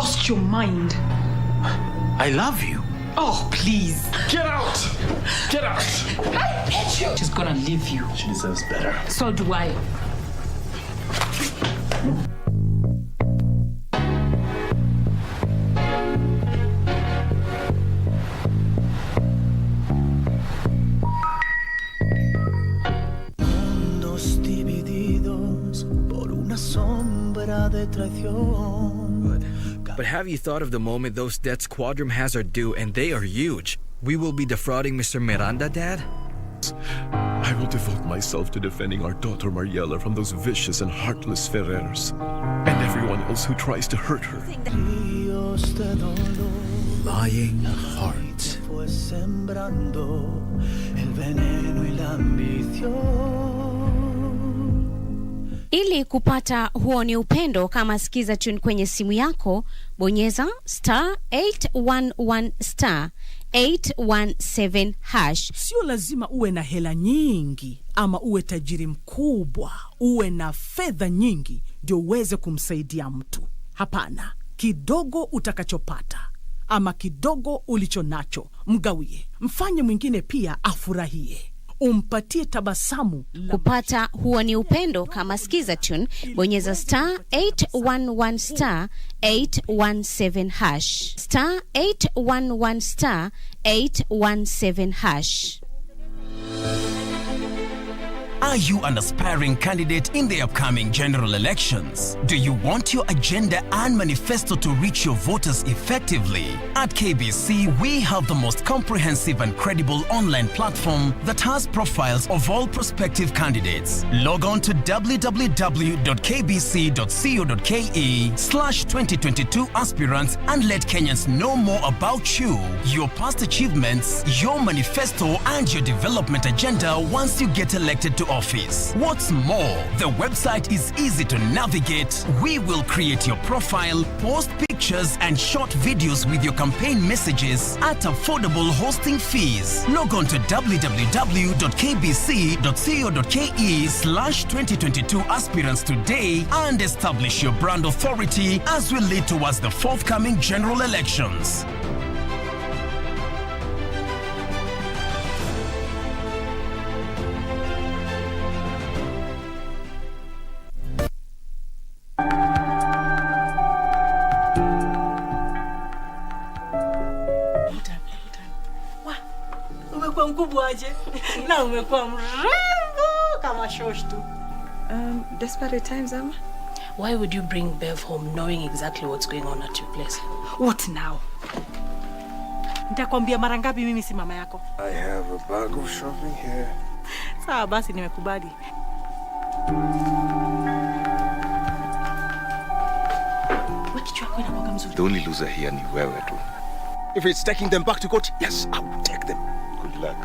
lost your mind. I love you. Oh, please. Get out! Get out! I hate you. She's gonna leave you. She deserves better. So do I. But have you thought of the moment those debts Quadrum has are due, and they are huge? We will be defrauding Mr. Miranda, Dad? I will devote myself to defending our daughter Mariela from those vicious and heartless Ferrers, and everyone else who tries to hurt her. Lying heart. Ili kupata huo ni upendo, kama sikiza tune kwenye simu yako, bonyeza *811 *817#. Sio lazima uwe na hela nyingi ama uwe tajiri mkubwa, uwe na fedha nyingi ndio uweze kumsaidia mtu. Hapana, kidogo utakachopata ama kidogo ulichonacho, mgawie. Mfanye mwingine pia afurahie. Umpatie tabasamu. Kupata huo ni upendo, kama sikiza tune, bonyeza *811 *817#. *811 *817#. Are you an aspiring candidate in the upcoming general elections? Do you want your agenda and manifesto to reach your voters effectively? At KBC, we have the most comprehensive and credible online platform that has profiles of all prospective candidates. Log on to www.kbc.co.ke/2022 aspirants and let Kenyans know more about you, your past achievements, your manifesto, and your development agenda once you get elected to office. What's more, the website is easy to navigate. We will create your profile, post pictures and short videos with your campaign messages at affordable hosting fees. Log on to www.kbc.co.ke/2022 aspirants today and establish your brand authority as we lead towards the forthcoming general elections. Na umekuwa mrembo kama shosh tu. Desperate times, Amma. Why would you bring Bev home knowing exactly what's going on at your place? What now? Nitakwambia mara ngapi mimi si mama yako? I have a bag of shopping here. Sawa basi, nimekubali. The only loser here ni wewe tu. If it's taking them back to court, yes, I will take them. Good luck.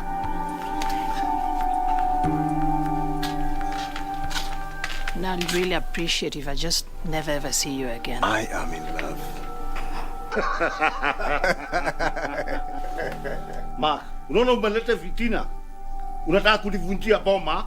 Now I'd really appreciate if I just never ever see you again. I am in love. Ma, unaona umeleta fitina. Unataka kulivunjia boma?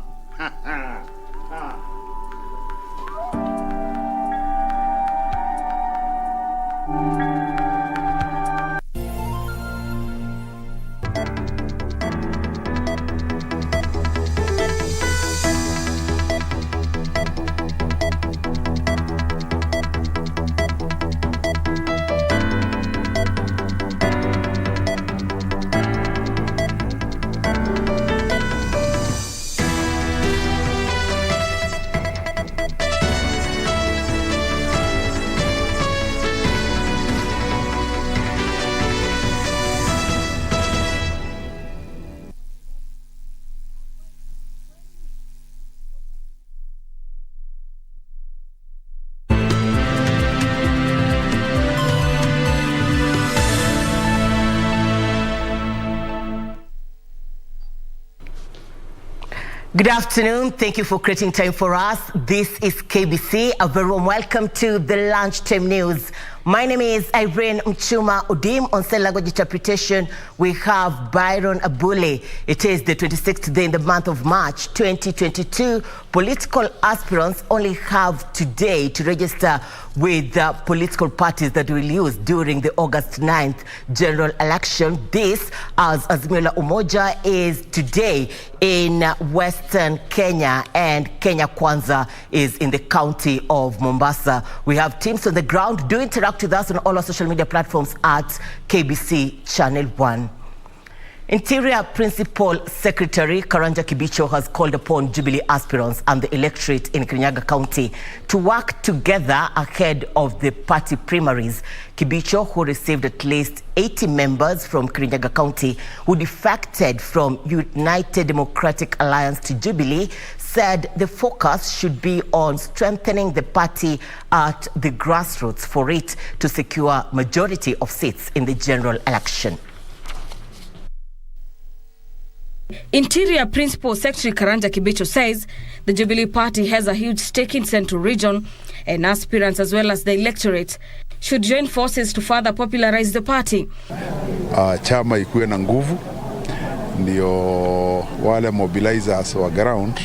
Good afternoon. Thank you for creating time for us. This is KBC. A very warm welcome to the Lunchtime News. My name is Irene Muchuma. Udim on sign language interpretation. We have Byron Abule. It is the 26th day in the month of March 2022. Political aspirants only have today to register with the political parties that will use during the August 9th general election. This, as Azimio la Umoja, is today in Western Kenya, and Kenya Kwanza is in the county of Mombasa. We have teams on the ground. Do interact with us on all our social media platforms at KBC Channel 1. Interior Principal Secretary Karanja Kibicho has called upon Jubilee aspirants and the electorate in Kirinyaga County to work together ahead of the party primaries. Kibicho, who received at least 80 members from Kirinyaga County who defected from United Democratic Alliance to Jubilee, said the focus should be on strengthening the party at the grassroots for it to secure majority of seats in the general election. Interior Principal Secretary Karanja Kibicho says the Jubilee Party has a huge stake in Central Region, and aspirants as well as the electorate should join forces to further popularize the party. Chama ikuwe na nguvu, ndio wale mobilizers wa ground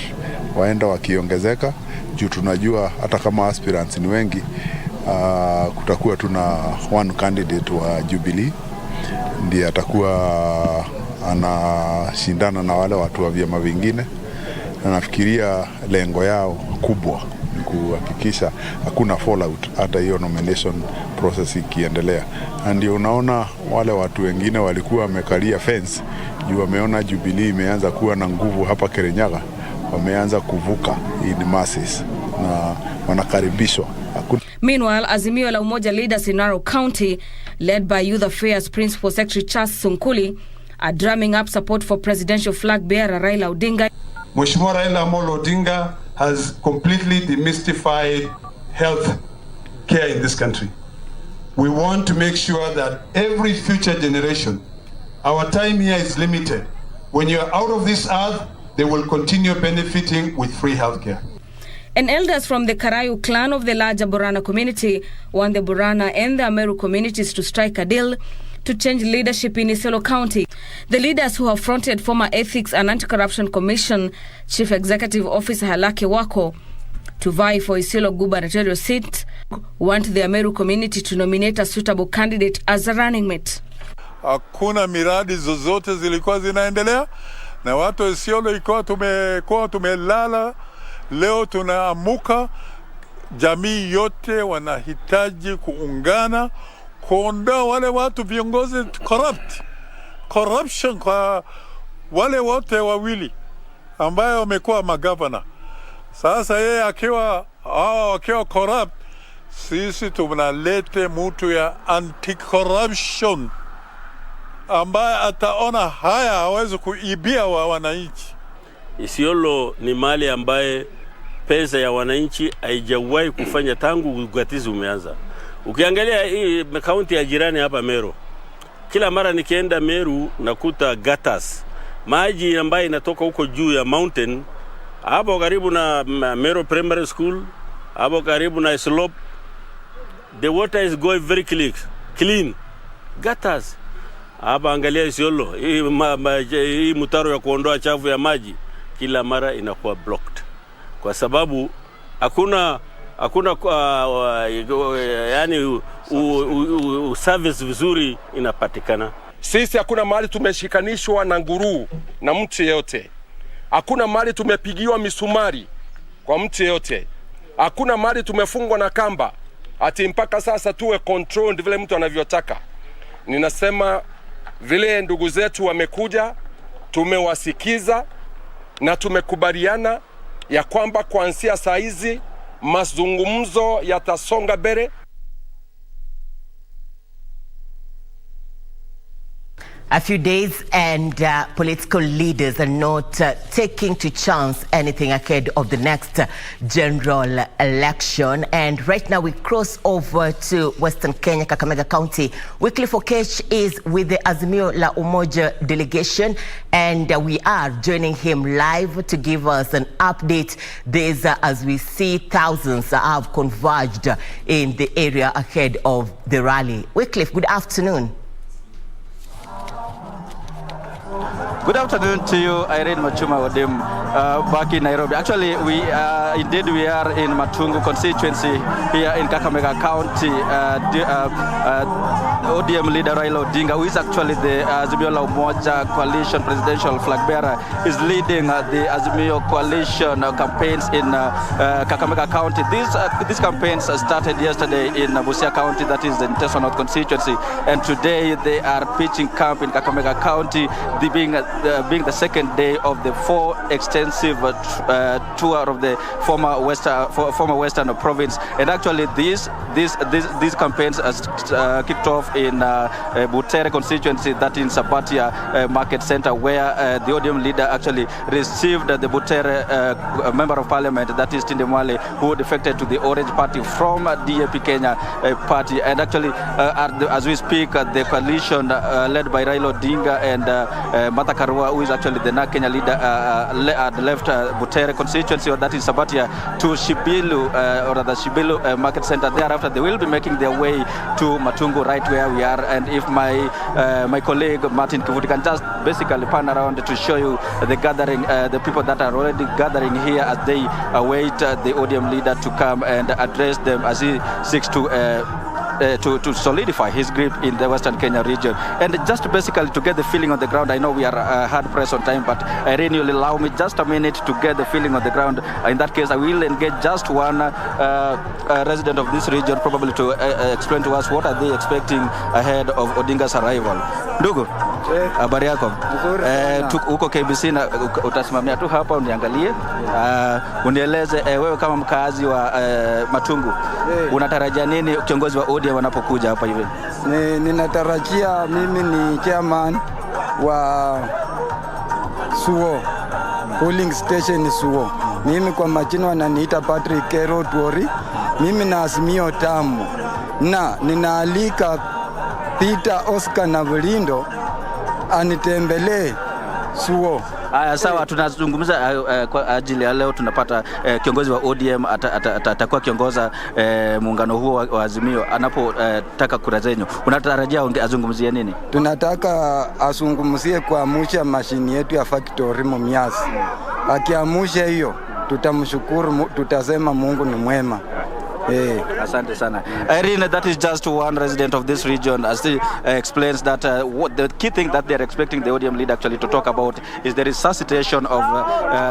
waenda wakiongezeka, juu tunajua hata kama aspirants ni wengi, kutakuwa tuna one candidate wa Jubilee ndiye atakuwa anashindana na wale watu wa vyama vingine, na nafikiria lengo yao kubwa ni kuhakikisha hakuna fallout hata hiyo nomination process ikiendelea. Ndio unaona wale watu wengine walikuwa wamekalia fence juu wameona Jubilee imeanza kuwa na nguvu hapa Kirinyaga, wameanza kuvuka in masses na wanakaribishwa. Meanwhile, Azimio la Umoja leaders in Narok County, led by Youth Affairs Principal Secretary Charles Sunkuli, are drumming up support for presidential flag bearer Raila Odinga. Muchuma Raila Amolo Odinga has completely demystified health care in this country. We want to make sure that every future generation, our time here is limited. When you're out of this earth, they will continue benefiting with free health care. And elders from the Karayu clan of the larger Borana community want the Borana and the Ameru communities to strike a deal to change leadership in Isiolo County. The leaders who have fronted former Ethics and Anti-Corruption Commission Chief Executive Officer Halake Wako to vie for Isiolo gubernatorial seat want the Ameru community to nominate a suitable candidate as a running mate. Hakuna miradi zozote zilikuwa zinaendelea na watu Isiolo ikuwa tumelala. Leo tunaamuka, jamii yote wanahitaji kuungana kuondoa wale watu viongozi corruption kwa wale wote wawili ambayo wamekuwa magavana. Sasa yeye akiwa corrupt, sisi tunalete mtu ya anti-corruption ambaye ataona haya hawezi kuibia wa wananchi. Isiolo ni mali ambaye pesa ya wananchi haijawahi kufanya tangu ugatuzi umeanza. Ukiangalia hii kaunti ya jirani hapa Meru, kila mara nikienda Meru nakuta gutters, maji ambayo inatoka huko juu ya mountain, hapo karibu na Meru Primary School, hapo karibu na slope, the water is going very clean. Gutters. Hapa angalia Isiolo, hii mtaro ya kuondoa chafu ya maji kila mara inakuwa blocked kwa sababu hakuna yani service vizuri inapatikana. Sisi hakuna mahali tumeshikanishwa na nguru na mtu yeyote. Hakuna mahali tumepigiwa misumari kwa mtu yeyote. Hakuna mahali tumefungwa na kamba ati mpaka sasa tuwe controlled vile mtu anavyotaka. Ninasema vile ndugu zetu wamekuja, tumewasikiza na tumekubaliana ya kwamba kuanzia saa hizi mazungumzo yatasonga mbele. A few days and political leaders are not taking to chance anything ahead of the next general election. And right now we cross over to Western Kenya, Kakamega County. Wycliffe Okech is with the Azimio la Umoja delegation, and we are joining him live to give us an update. This as we see thousands have converged in the area ahead of the rally. Wycliffe, good afternoon. Good afternoon to you, Irene Muchuma Odim, back in Nairobi. Actually, we are in Matungu constituency here in Kakamega County. ODM leader Raila Odinga, who is actually the Azimio la Umoja coalition presidential flag bearer, is leading the Azimio coalition campaigns in Kakamega County. These campaigns started yesterday in Busia County, that is the Inteso North constituency, and today they are pitching camp in Kakamega County, being the second day of the extensive tour of the former Western province. And actually these campaigns kicked off in Butere constituency, that in Sabatia Market Center, where the ODM leader actually received the Butere member of parliament, that is Tinde Mwale, who defected to the Orange Party from DAP Kenya party. And actually as we speak, the coalition led by Raila Odinga and Martha Karua, who is actually the NARC Kenya leader, left Butere constituency, or that is Sabatia, to Shibilu, or the Shibilu Market Center. Thereafter, they will be making their way to Matungu, right where we are. And if my colleague Martin Kivuti can just basically pan around to show you the gathering, the people that are already gathering here as they await the ODM leader to come and address them as he seeks to solidify his grip in the Western Kenya region. And just basically to get the feeling on the ground, I know we are hard pressed on time, but Irene, you'll allow me just a minute to get the feeling on the ground. In that case, I will engage just one resident of this region, probably to explain to us what are they expecting ahead of Odinga's arrival. Ndugu, habari yako? Uko KBC na utasimamia tu hapa uniangalie. Unieleze wewe kama mkazi wa Matungu, unatarajia nini kiongozi wa ODM wanapokuja hapa hivi? Ninatarajia, mimi ni chairman wa Suo polling station Suo. Mimi kwa majina wananiita Patrick Kero Tuori. Mimi na Azimio tamu, na ninaalika Peter Oscar na Vlindo anitembelee Suo. Sawa, tunazungumza kwa ajili ya leo tunapata kiongozi wa ODM atakuwa kiongoza muungano huo wa Azimio anapotaka kura zenyu. Unatarajia azungumzie nini? Tunataka azungumzie kuamsha mashini yetu ya factory Mumias. Akiamsha hiyo tutamshukuru, tutasema Mungu ni mwema. Asante sana. Irene, that is just one resident of this region, as he explains that what the key thing that they are expecting the ODM leader actually to talk about is the resuscitation of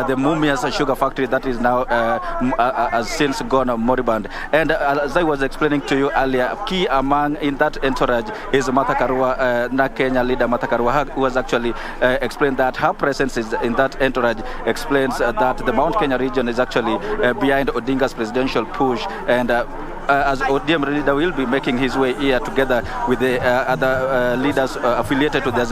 the Mumias sugar factory that is now has since gone moribund. And as I was explaining to you earlier, key among in that entourage is Martha Karua, NARC Kenya leader Martha Karua, who has actually explained that her presence is in that entourage explains that the Mount Kenya region is actually behind Odinga's presidential push. And as ODM leader will be making his way here together with the other leaders affiliated to the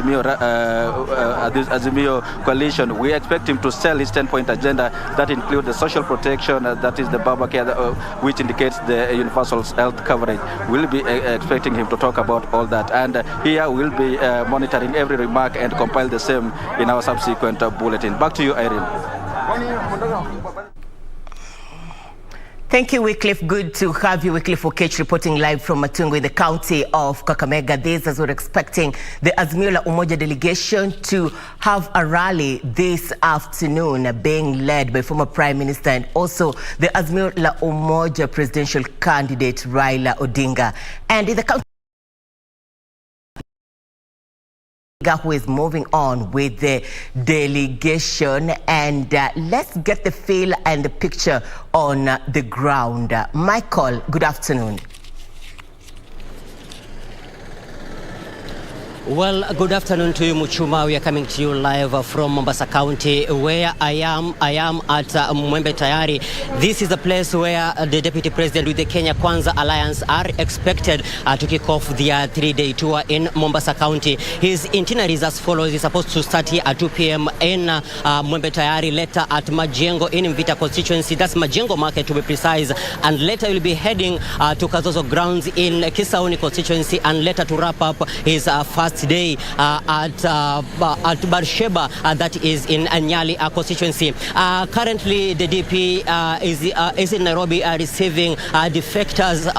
Azimio coalition, we expect him to sell his 10-point agenda that includes the social protection, that is the Baba Care, which indicates the universal health coverage. We'll be expecting him to talk about all that. And here we'll be monitoring every remark and compile the same in our subsequent bulletin. Back to you, Irene. Thank you, Wycliffe. Good to have you, Wycliffe Okech, reporting live from Matungu in the county of Kakamega. This as we're expecting the Azimio la Umoja delegation to have a rally this afternoon, being led by former Prime Minister and also the Azimio la Umoja presidential candidate Raila Odinga. And in the county, who is moving on with the delegation, and let's get the feel and the picture on the ground. Michael, good afternoon. Well, good afternoon to you, Muchuma. We are coming to you live from Mombasa County, where I am at Mwembe Tayari. This is the place where the Deputy President with the Kenya Kwanza Alliance are expected to kick off their 3-day tour in Mombasa County. His itinerary is as follows. He's supposed to start here at 2 p.m. in Mwembe Tayari, later at Majengo in Mvita constituency. That's Majengo Market to be precise. And later he'll be heading to Kazozo grounds in Kisauni constituency, and later to wrap up his first day at Barsheba, that is in Nyali constituency. Currently, the DP is in Nairobi receiving defectors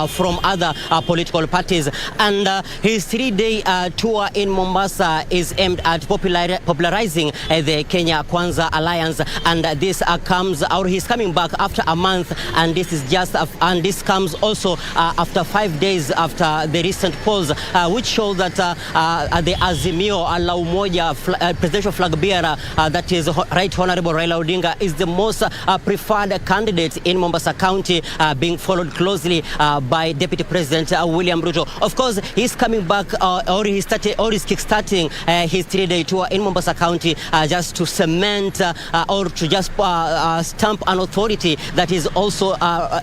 from other political parties, and his 3-day tour in Mombasa is aimed at popularizing the Kenya Kwanza Alliance, and this comes, or he's coming back after a month, and this is just and this comes also after 5 days after the recent polls, which show that the Azimio la Umoja presidential flag bearer, that is Right Honorable Raila Odinga, is the most preferred candidate in Mombasa County, being followed closely by Deputy President William Ruto. Of course, he's coming back, or he's kickstarting his 3-day tour in Mombasa County just to cement or to just stamp an authority that is also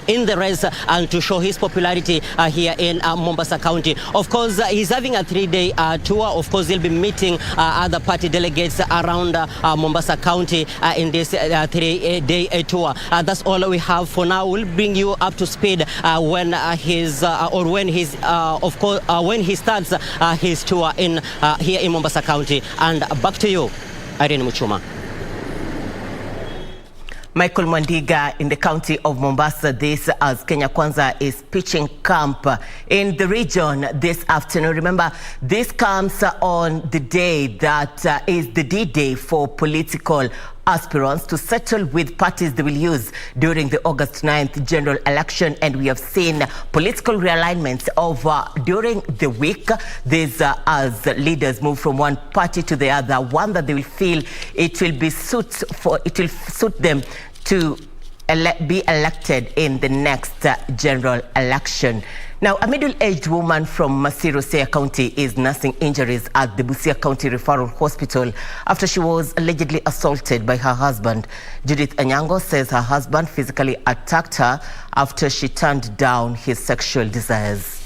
in the race, and to show his popularity here in Mombasa County. Of course, he's having a 3-day tour. Of course, he'll be meeting other party delegates around Mombasa County in this 3-day tour. That's all we have for now. We'll bring you up to speed when he starts his tour in here in Mombasa County. And back to you, Irene Muchuma. Michael Mwandiga in the county of Mombasa, this as Kenya Kwanza is pitching camp in the region this afternoon. Remember, this comes on the day that is the D-Day for political aspirants to settle with parties they will use during the August 9th general election. And we have seen political realignments during the week. These as leaders move from one party to the other, one that they will feel it will suit them to be elected in the next general election. Now, a middle-aged woman from Masiro, Siaya County is nursing injuries at the Busia County Referral Hospital after she was allegedly assaulted by her husband. Judith Anyango says her husband physically attacked her after she turned down his sexual desires.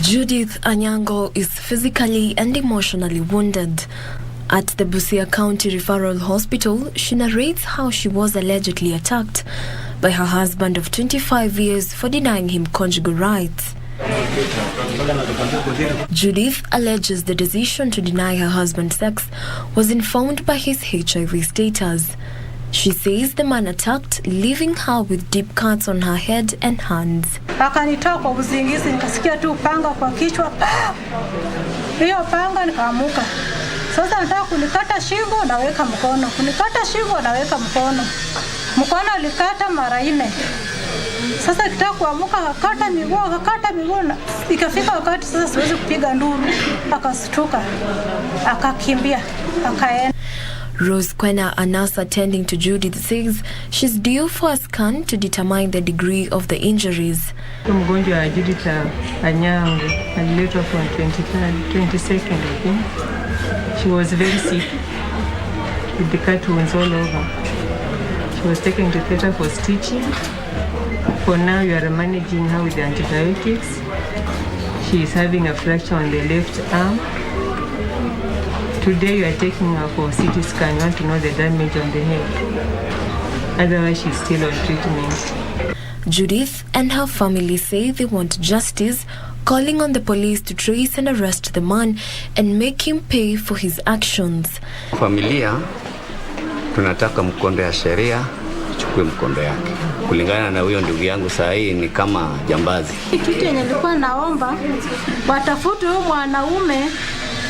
Judith Anyango is physically and emotionally wounded. At the Busia County Referral Hospital, she narrates how she was allegedly attacked by her husband of 25 years for denying him conjugal rights. Judith alleges the decision to deny her husband sex was informed by his HIV status. She says the man attacked, leaving her with deep cuts on her head and hands. Akanitoa kwa usingizi, nikasikia tu panga kwa kichwa. Hiyo panga nikaamuka. Sasa nataka kunikata shingo, naweka mkono. Kunikata shingo, naweka mkono. Mkono alikata mara 4. Sasa kitaka kuamuka, akakata miguu. Ikafika wakati sasa siwezi kupiga nduru. Akastuka, akakimbia, akaenda. Rose Kwena, a nurse attending to Judith, says she's due for a scan to determine the degree of the injuries. Mgonjwa wa Judith Anyango aliletwa from 22nd, I think. She was very sick with the cut wounds all over. She was taken to theater for stitching. For now, you are managing her with the antibiotics. She is having a fracture on the left arm. Today, you are taking her for CT scan. You want to know the damage on the head. Otherwise, she's still on treatment. Judith and her family say they want justice, calling on the police to trace and arrest the man and make him pay for his actions. Familia tunataka mkondo ya sheria ichukue mkondo yake. Kulingana na huyo ndugu yangu saa hii ni kama jambazi. Kitu yenye nilikuwa naomba watafute huyo mwanaume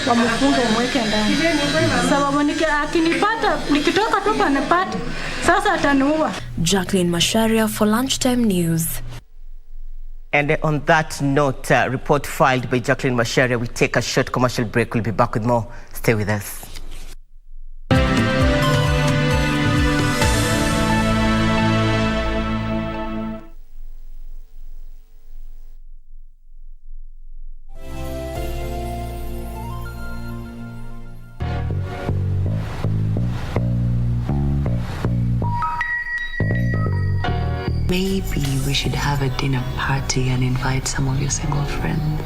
wamfunge mweke ndani. Sababu akinipata nikitoka tu panipata sasa ataniua. Jacqueline Masharia for Lunchtime News. And on that note, report filed by Jacqueline Masharia, we take a short commercial break. We'll be back with more. Stay with us. Maybe we should have a dinner party and invite some of your single friends.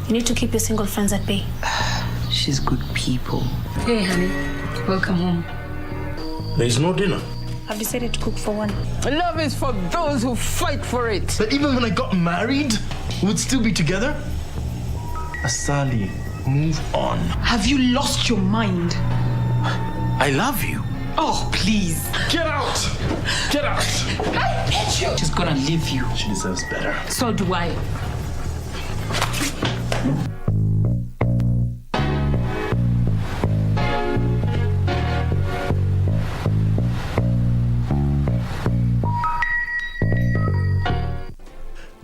You need to keep your single friends at bay. She's good people. Hey, honey. Welcome home. There's no dinner. I've decided to cook for one. Love is for those who fight for it. But even when I got married, we'd still be together? Asali, move on. Have you lost your mind? I love you. Oh, please. Get out! Get out! I hate you. She's gonna leave you. She deserves better. So do I.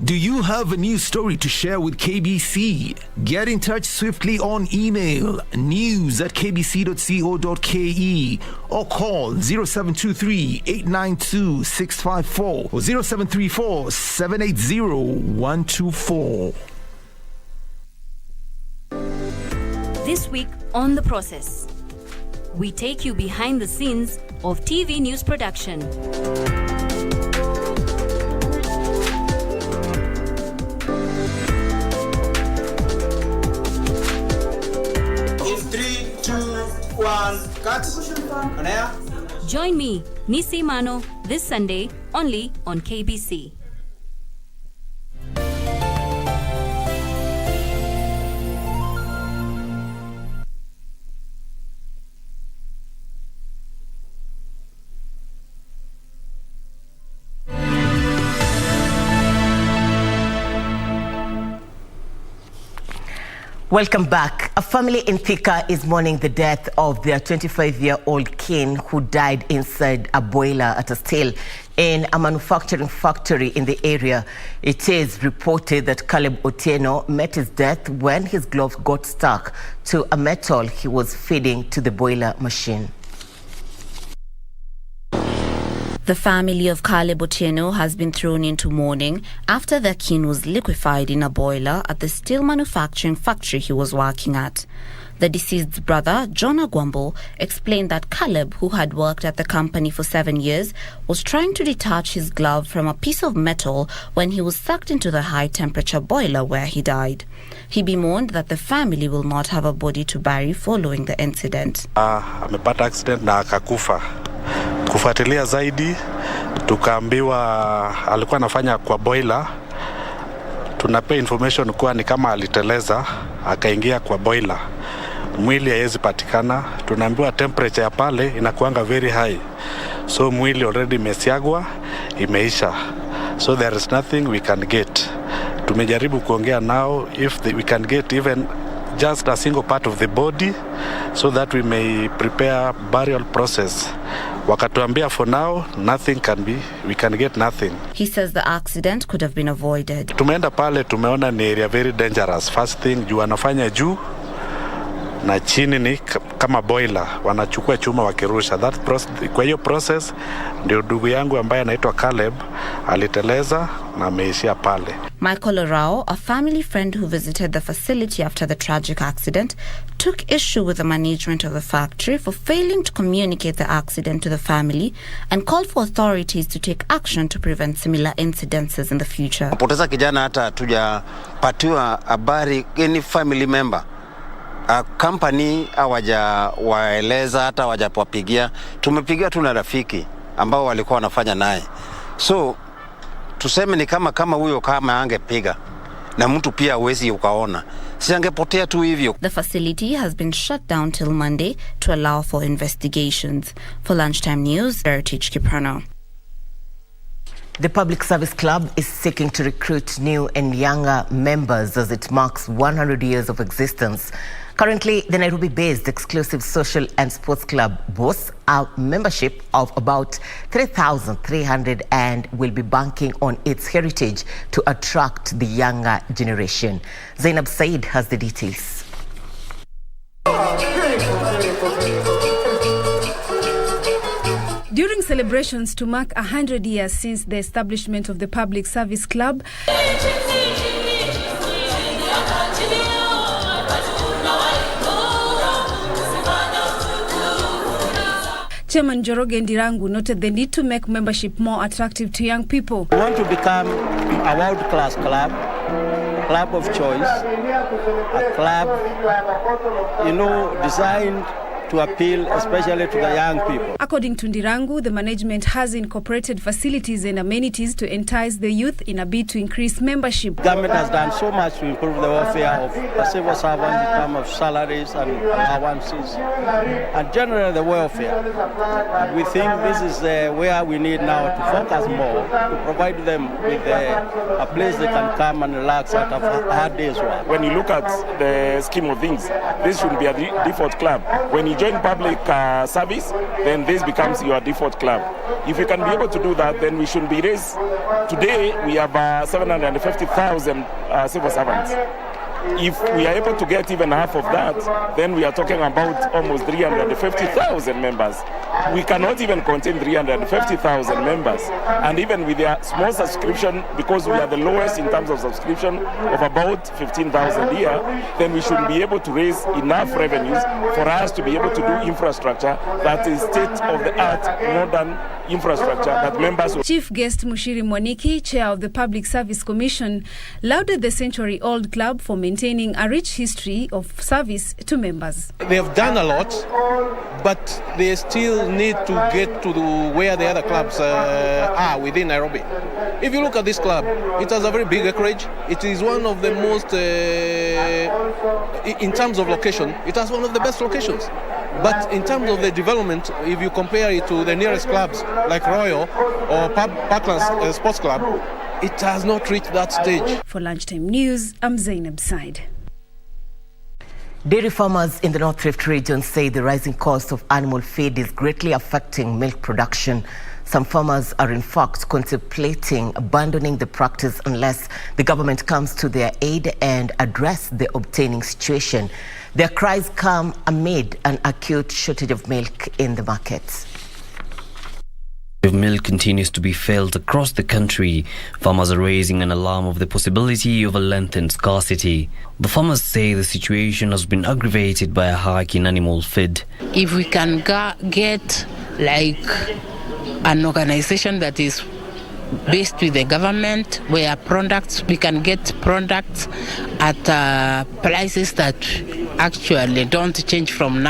Do you have a news story to share with KBC? Get in touch swiftly on email news@kbc.co.ke or call 0723-892-654 or 0734-780-124. This week on The Process, we take you behind the scenes of TV news production. Cut. Join me, Nisi Mano, this Sunday only on KBC. Welcome back. A family in Thika is mourning the death of their 25-year-old kin who died inside a boiler at a still in a manufacturing factory in the area. It is reported that Caleb Otieno met his death when his gloves got stuck to a metal he was feeding to the boiler machine. The family of Caleb Otieno has been thrown into mourning after their kin was liquefied in a boiler at the steel manufacturing factory he was working at. The deceased's brother, John Agwambo, explained that Caleb, who had worked at the company for 7 years, was trying to detach his glove from a piece of metal when he was sucked into the high-temperature boiler where he died. He bemoaned that the family will not have a body to bury following the incident. Amepata accident na akakufa. Kufuatilia zaidi tukaambiwa alikuwa anafanya kwa boiler. Tunapea information kuwa ni kama aliteleza akaingia kwa boiler. Mwili haiwezi patikana. Tunaambiwa temperature ya pale inakuanga very high. So mwili already imesiagwa, imeisha. So there is nothing we can get. Tumejaribu kuongea nao we can get even just a single part of the body so that we may prepare burial process. Wakatuambia for now we can get nothing. He says the accident could have been avoided. Tumeenda pale tumeona ni area very dangerous. First thing juu anafanya juu na chini ni kama boiler, wanachukua chuma wakirusha. Kwa hiyo process ndio ndugu yangu ambaye anaitwa Caleb aliteleza na ameishia pale. Michael Orao, a family friend who visited the facility after the tragic accident, took issue with the management of the factory for failing to communicate the accident to the family and called for authorities to take action to prevent similar incidences in the future. Poteza kijana hata hatujapatiwa habari any family member. Company hawajawaeleza hata hawajawapigia. Tumepigia tu na rafiki ambao walikuwa wanafanya naye. So tuseme ni kama huyo kama angepiga na mtu pia hawezi ukaona. Si angepotea tu hivyo. The facility has been shut down till Monday to allow for investigations. For Lunchtime News, Heritage Kiprano. The Public Service Club is seeking to recruit new and younger members as it marks 100 years of existence. Currently, the Nairobi-based exclusive social and sports club boasts a membership of about 3,300 and will be banking on its heritage to attract the younger generation. Zainab Said has the details. During celebrations to mark 100 years since the establishment of the Public Service Club, Chairman Njoroge Ndirangu noted the need to make membership more attractive to young people. We want to become a world-class club, a club of choice, a club, designed to appeal especially to the young people. According to Ndirangu, the management has incorporated facilities and amenities to entice the youth in a bid to increase membership. Government has done so much to improve the welfare of the civil servants in terms of salaries and allowances, and generally the welfare. And we think this is where we need now to focus more, to provide them with a place they can come and relax after a hard day's work. When you look at the scheme of things, this should be a default club. When you join public service, then this becomes your default club. If you can be able to do that, then we should be raised. Today, we have 750,000 civil servants. If we are able to get even half of that, then we are talking about almost 350,000 members. We cannot even contain 350,000 members. And even with their small subscription, because we are the lowest in terms of subscription of about 15,000 a year, then we should be able to raise enough revenues for us to be able to do infrastructure that is state-of-the-art, modern infrastructure that members will... Chief Guest Mushiri Mwaniki, Chair of the Public Service Commission, lauded the century-old club for maintaining a rich history of service to members. They have done a lot, but they still need to get to where the other clubs are within Nairobi. If you look at this club, it has a very big acreage. It is one of the most, in terms of location, it has one of the best locations. But in terms of the development, if you compare it to the nearest clubs like Royal or Parklands Sports Club, it has not reached that stage. For Lunchtime News, I'm Zainab Said. Dairy farmers in the North Rift region say the rising cost of animal feed is greatly affecting milk production. Some farmers are in fact contemplating abandoning the practice unless the government comes to their aid and address the obtaining situation. Their cries come amid an acute shortage of milk in the markets. Milk continues to be felt across the country. Farmers are raising an alarm of the possibility of a lengthened scarcity. The farmers say the situation has been aggravated by a hike in animal feed. If we can get like an organization that is based with the government, where we can get products at prices that actually don't change from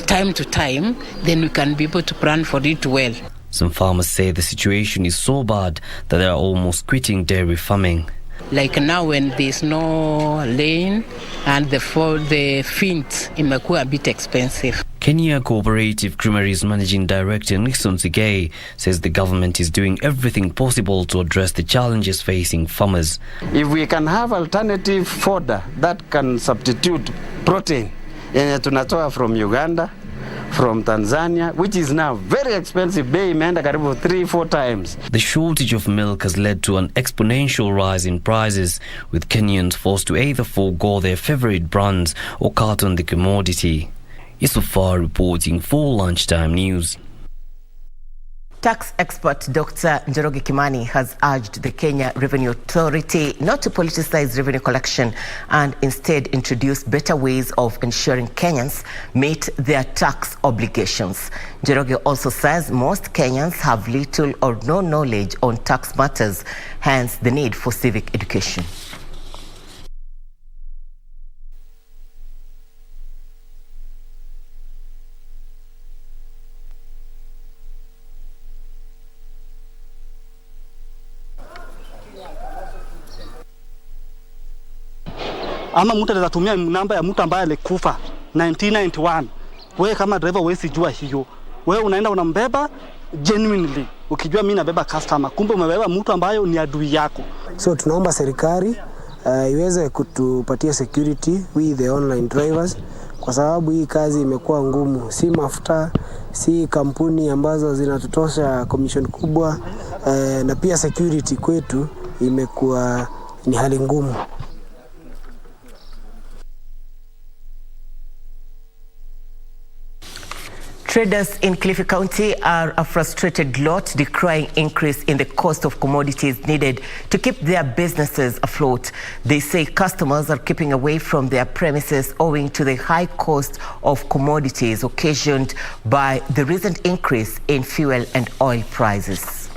time to time, then we can be able to plan for it well. Some farmers say the situation is so bad that they are almost quitting dairy farming. Like now when there's no lane and the feed imekuwa a bit expensive. Kenya Cooperative Creameries Managing Director Nixon Sigay says the government is doing everything possible to address the challenges facing farmers. If we can have alternative fodder that can substitute protein yenye tunatoa from Uganda, from Tanzania, which is now very expensive, bei imeenda karibu 3-4 times. The shortage of milk has led to an exponential rise in prices, with Kenyans forced to either forego their favorite brands or cut on the commodity. Isofar reporting for Lunchtime News. Tax expert Dr. Njoroge Kimani has urged the Kenya Revenue Authority not to politicize revenue collection and instead introduce better ways of ensuring Kenyans meet their tax obligations. Njoroge also says most Kenyans have little or no knowledge on tax matters, hence the need for civic education. Ama mtu anaweza tumia namba ya mtu ambaye alikufa 1991. Wewe kama driver wewe sijua hiyo. Wewe unaenda unambeba genuinely ukijua mimi nabeba customer, kumbe umebeba mtu ambaye ni adui yako. So tunaomba serikali iweze kutupatia security with the online drivers, kwa sababu hii kazi imekuwa ngumu. Si mafuta, si kampuni ambazo zinatutosha commission kubwa, na pia security kwetu imekuwa ni hali ngumu. Traders in Kilifi County are a frustrated lot, decrying increase in the cost of commodities needed to keep their businesses afloat. They say customers are keeping away from their premises owing to the high cost of commodities occasioned by the recent increase in fuel and oil prices.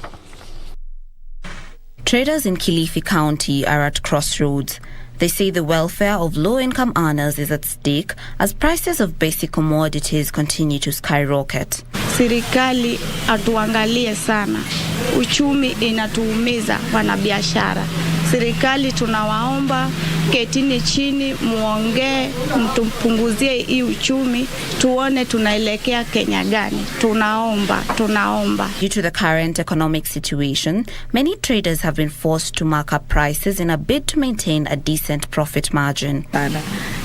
Traders in Kilifi County are at crossroads. They say the welfare of low-income earners is at stake as prices of basic commodities continue to skyrocket. Serikali atuangalie sana. Uchumi inatuumiza wanabiashara. Serikali tunawaomba ketini chini muongee mtupunguzie hii uchumi tuone tunaelekea Kenya gani. Tunaomba. Due to the current economic situation, many traders have been forced to mark up prices in a bid to maintain a decent profit margin.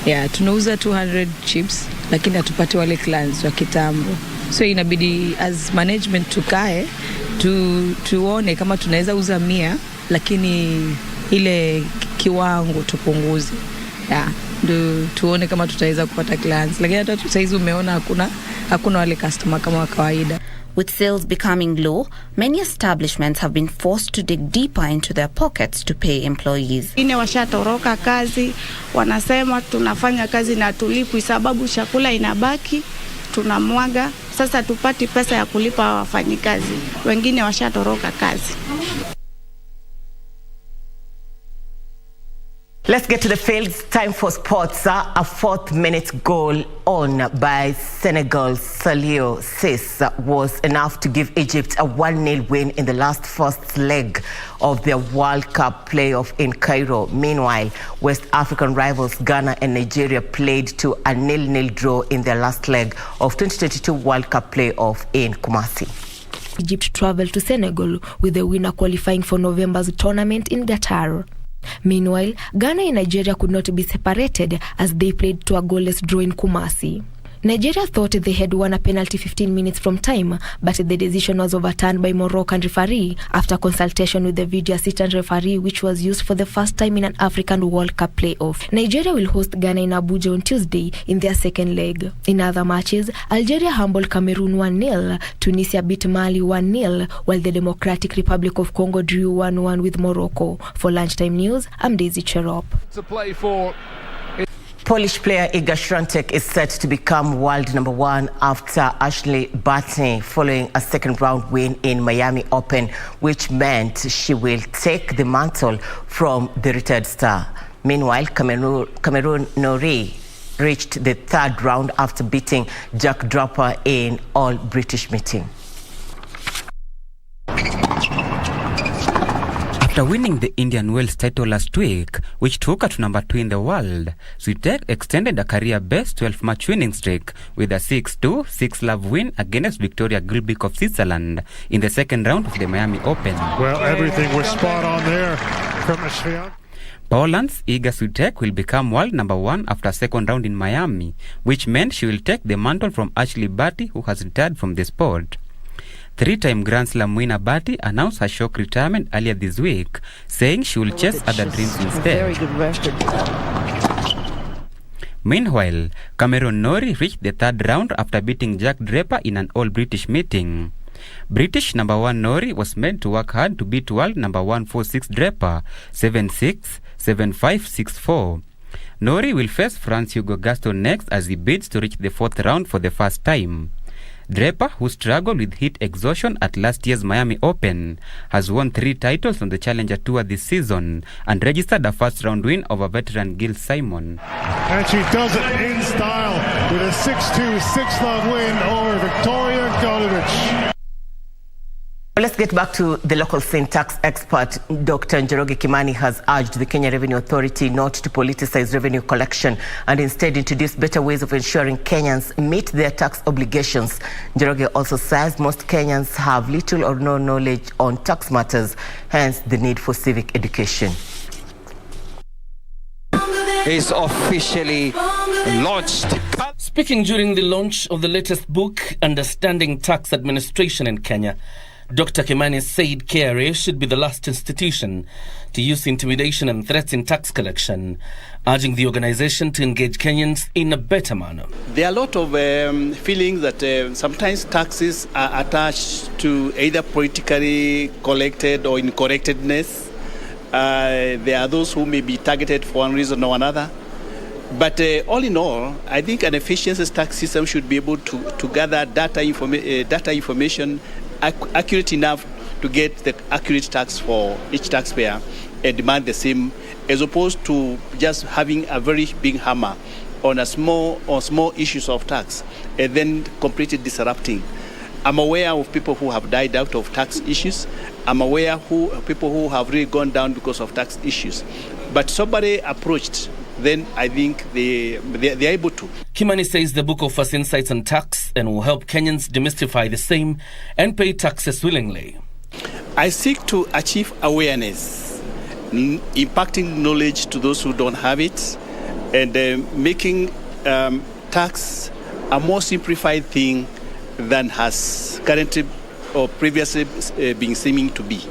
Yeah, tunauza 200 chips lakini hatupati wale clients wa kitambo. So inabidi as management tukae tuone kama tunaweza uza 100 lakini ile kiwango tupunguze. Ndio tuone kama tutaweza kupata clients. Lakini hata saizi umeona hakuna wale customer kama wa kawaida. With sales becoming low, many establishments have been forced to dig deeper into their pockets to pay employees. Washatoroka kazi, wanasema tunafanya kazi na tulipwi sababu chakula inabaki, tunamwaga. Sasa tupati pesa ya kulipa wafanyikazi. Wengine washatoroka kazi. Let's get to the fields. Time for sports. A 4th-minute goal on by Senegal's Salio Sis was enough to give Egypt a 1-0 win in the first leg of their World Cup playoff in Cairo. Meanwhile, West African rivals Ghana and Nigeria played to a 0-0 draw in their last leg of 2022 World Cup playoff in Kumasi. Egypt traveled to Senegal with the winner qualifying for November's tournament in Qatar. Meanwhile, Ghana and Nigeria could not be separated as they played to a goalless draw in Kumasi. Nigeria thought they had won a penalty 15 minutes from time, but the decision was overturned by Moroccan referee after consultation with the video assistant referee, which was used for the first time in an African World Cup playoff. Nigeria will host Ghana in Abuja on Tuesday in their second leg. In other matches, Algeria humbled Cameroon 1-0, Tunisia beat Mali 1-0, while the Democratic Republic of Congo drew 1-1 with Morocco. For Lunchtime News, I'm Daisy Cherop. To play for Polish player Iga Świątek is set to become world #1 after Ashley Barty following a second-round win in Miami Open, which meant she will take the mantle from the retired star. Meanwhile, Cameroon Norrie reached the third round after beating Jack Draper in all-British meeting. After winning the Indian Wells title last week, which took her to number 2 in the world, Świątek extended a career-best 12-match winning streak with a 6-2, 6-love win against Victoria Gilbert of Switzerland in the second round of the Miami Open. Well, everything was spot on there from Świątek. Poland's Iga Świątek will become world #1 after a second round in Miami, which meant she will take the mantle from Ashley Barty, who has retired from the sport. 3-time Grand Slam winner Barty announced her shock retirement earlier this week, saying she will chase other dreams instead. Very good record. Meanwhile, Cameroon Norrie reached the third round after beating Jack Draper in an all-British meeting. British #1 Norrie was meant to work hard to beat world #1 4-6 Draper 7-6, 7-5, 6-4. Norrie will face France Hugo Gaston next as he bids to reach the 4th round for the first time. Draper, who struggled with heat exhaustion at last year's Miami Open, has won 3 titles on the Challenger Tour this season and registered a first-round win over veteran Gil Simon. And she does it in style with a 6-2, 6-love win over Victoria Golubic. Let's get back to the local scene. Tax expert Dr. Njoroge Kimani has urged the Kenya Revenue Authority not to politicize revenue collection and instead introduce better ways of ensuring Kenyans meet their tax obligations. Njoroge also says most Kenyans have little or no knowledge on tax matters, hence the need for civic education. Is officially launched. Speaking during the launch of the latest book, Understanding Tax Administration in Kenya, Dr. Kimani said KRA should be the last institution to use intimidation and threats in tax collection, urging the organization to engage Kenyans in a better manner. There are a lot of feelings that sometimes taxes are attached to either politically collected or incorrectness. There are those who may be targeted for one reason or another. But all in all, I think an efficient tax system should be able to gather data information accurate enough to get the accurate tax for each taxpayer and demand the same, as opposed to just having a very big hammer on small issues of tax and then completely disrupting. I'm aware of people who have died out of tax issues. I'm aware of people who have really gone down because of tax issues. But somebody approached, then I think they're able to. Kimani says the book offers insights on tax and will help Kenyans demystify the same and pay taxes willingly. I seek to achieve awareness, impacting knowledge to those who don't have it, and making tax a more simplified thing than has currently or previously been seeming to be.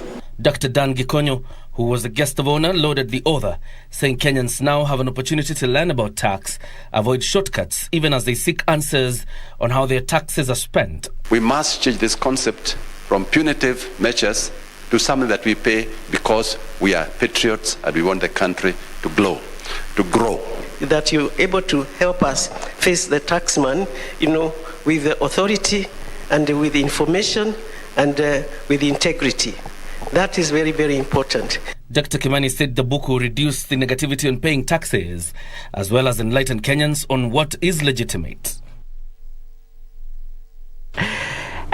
Dr. Dan Gikonyo, who was the guest of honor, lauded the author, saying Kenyans now have an opportunity to learn about tax, avoid shortcuts, even as they seek answers on how their taxes are spent. We must change this concept from punitive measures to something that we pay because we are patriots and we want the country to grow. That you're able to help us face the taxman, with the authority and with information and with integrity. That is very, very important. Dr. Kimani said the book will reduce the negativity on paying taxes, as well as enlighten Kenyans on what is legitimate.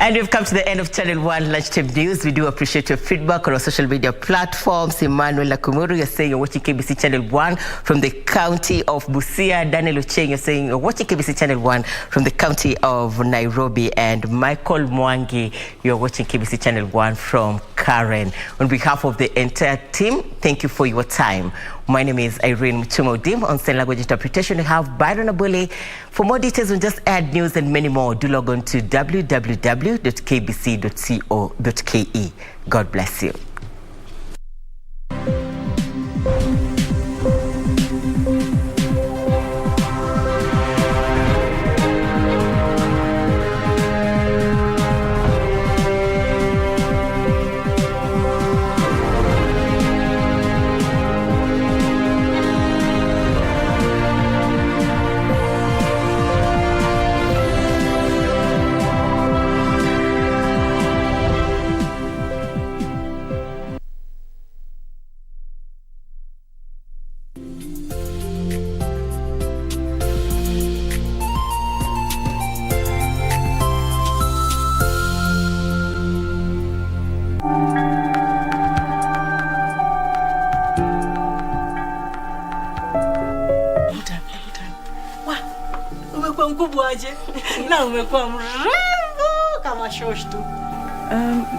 And we've come to the end of Channel 1 Lunchtime News. We do appreciate your feedback on our social media platforms. Emmanuel Nakumuru, you're saying you're watching KBC Channel 1 from the county of Busia. Daniel Ucheng, you're saying you're watching KBC Channel 1 from the county of Nairobi. And Michael Mwangi, you're watching KBC Channel 1 from Karen. On behalf of the entire team, thank you for your time. My name is Irene Muchuma. On sign language interpretation, we have Byron Abule. For more details on Just Add News and many more, do log on to www.kbc.co.ke. God bless you.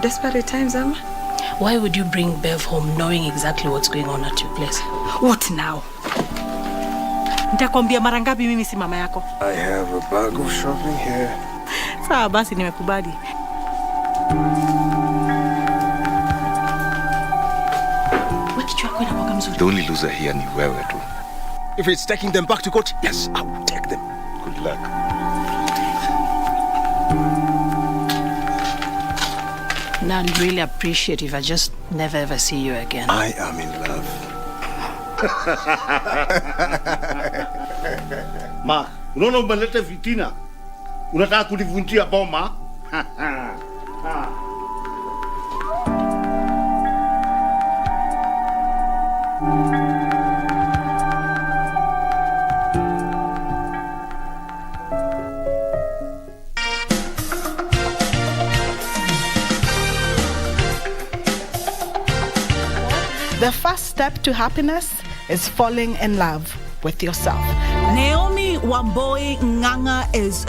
Desperate times, Amma. Why would you bring Bev home knowing exactly what's going on at your place? What now? Nitakwambia mara ngapi mimi si mama yako? I have a bag of shopping here. Sawa basi nimekubali. The only loser here ni wewe tu. If it's taking them back to court, yes, I will take them. Good luck. Now I'd really appreciate if I just never ever see you again. I am in love. Ma, unaona umeleta fitina. Unataka kunivunjia boma? The first step to happiness is falling in love with yourself. Naomi Wamboi Nganga is